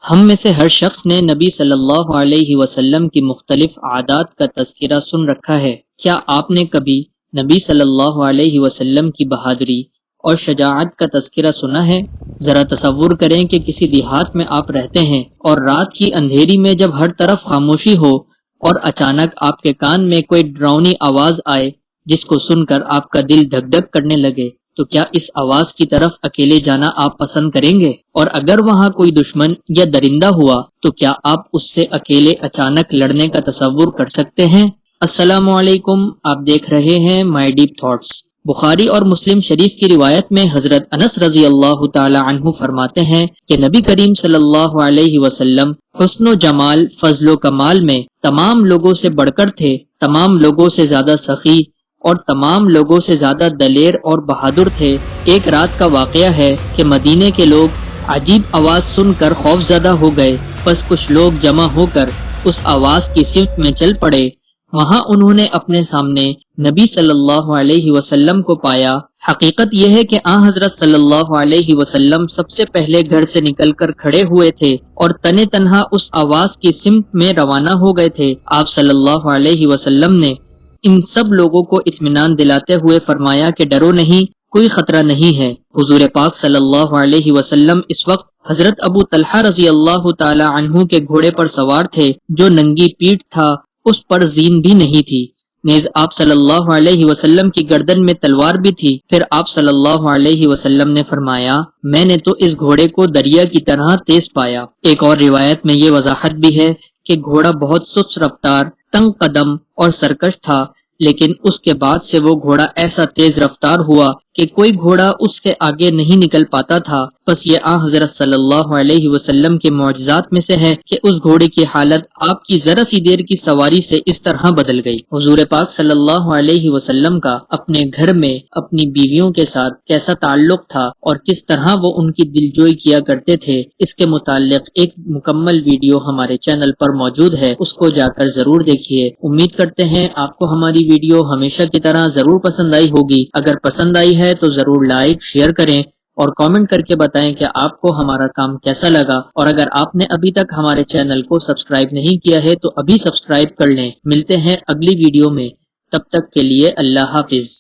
ہم میں سے ہر شخص نے نبی صلی اللہ علیہ وسلم کی مختلف عادات کا تذکرہ سن رکھا ہے۔ کیا آپ نے کبھی نبی صلی اللہ علیہ وسلم کی بہادری اور شجاعت کا تذکرہ سنا ہے؟ ذرا تصور کریں کہ کسی دیہات میں آپ رہتے ہیں اور رات کی اندھیری میں جب ہر طرف خاموشی ہو اور اچانک آپ کے کان میں کوئی ڈراؤنی آواز آئے جس کو سن کر آپ کا دل دھک دھک کرنے لگے، تو کیا اس آواز کی طرف اکیلے جانا آپ پسند کریں گے؟ اور اگر وہاں کوئی دشمن یا درندہ ہوا تو کیا آپ اس سے اکیلے اچانک لڑنے کا تصور کر سکتے ہیں؟ السلام علیکم، آپ دیکھ رہے ہیں مائی ڈیپ تھاٹس۔ بخاری اور مسلم شریف کی روایت میں حضرت انس رضی اللہ تعالی عنہ فرماتے ہیں کہ نبی کریم صلی اللہ علیہ وسلم حسن و جمال، فضل و کمال میں تمام لوگوں سے بڑھ کر تھے، تمام لوگوں سے زیادہ سخی اور تمام لوگوں سے زیادہ دلیر اور بہادر تھے۔ ایک رات کا واقعہ ہے کہ مدینے کے لوگ عجیب آواز سن کر خوف زدہ ہو گئے، بس کچھ لوگ جمع ہو کر اس آواز کی سمت میں چل پڑے۔ وہاں انہوں نے اپنے سامنے نبی صلی اللہ علیہ وسلم کو پایا۔ حقیقت یہ ہے کہ آن حضرت صلی اللہ علیہ وسلم سب سے پہلے گھر سے نکل کر کھڑے ہوئے تھے اور تنے تنہا اس آواز کی سمت میں روانہ ہو گئے تھے۔ آپ صلی اللہ علیہ وسلم نے ان سب لوگوں کو اطمینان دلاتے ہوئے فرمایا کہ ڈرو نہیں، کوئی خطرہ نہیں ہے۔ حضور پاک صلی اللہ علیہ وسلم اس وقت حضرت ابو طلحہ رضی اللہ تعالی عنہ کے گھوڑے پر سوار تھے جو ننگی پیٹھ تھا، اس پر زین بھی نہیں تھی، نیز آپ صلی اللہ علیہ وسلم کی گردن میں تلوار بھی تھی۔ پھر آپ صلی اللہ علیہ وسلم نے فرمایا، میں نے تو اس گھوڑے کو دریا کی طرح تیز پایا۔ ایک اور روایت میں یہ وضاحت بھی ہے کہ گھوڑا بہت سست رفتار، تنگ قدم اور سرکش تھا، لیکن اس کے بعد سے وہ گھوڑا ایسا تیز رفتار ہوا کہ کوئی گھوڑا اس کے آگے نہیں نکل پاتا تھا۔ بس یہ آن حضرت صلی اللہ علیہ وسلم کے معجزات میں سے ہے کہ اس گھوڑے کی حالت آپ کی ذرا سی دیر کی سواری سے اس طرح بدل گئی۔ حضور پاک صلی اللہ علیہ وسلم کا اپنے گھر میں اپنی بیویوں کے ساتھ کیسا تعلق تھا اور کس طرح وہ ان کی دلجوئی کیا کرتے تھے، اس کے متعلق ایک مکمل ویڈیو ہمارے چینل پر موجود ہے، اس کو جا کر ضرور دیکھیے۔ امید کرتے ہیں آپ کو ہماری ویڈیو ہمیشہ کی طرح ضرور پسند آئی ہوگی۔ اگر پسند آئی ہے تو ضرور لائک، شیئر کریں اور کامنٹ کر کے بتائیں کہ آپ کو ہمارا کام کیسا لگا، اور اگر آپ نے ابھی تک ہمارے چینل کو سبسکرائب نہیں کیا ہے تو ابھی سبسکرائب کر لیں۔ ملتے ہیں اگلی ویڈیو میں، تب تک کے لیے اللہ حافظ۔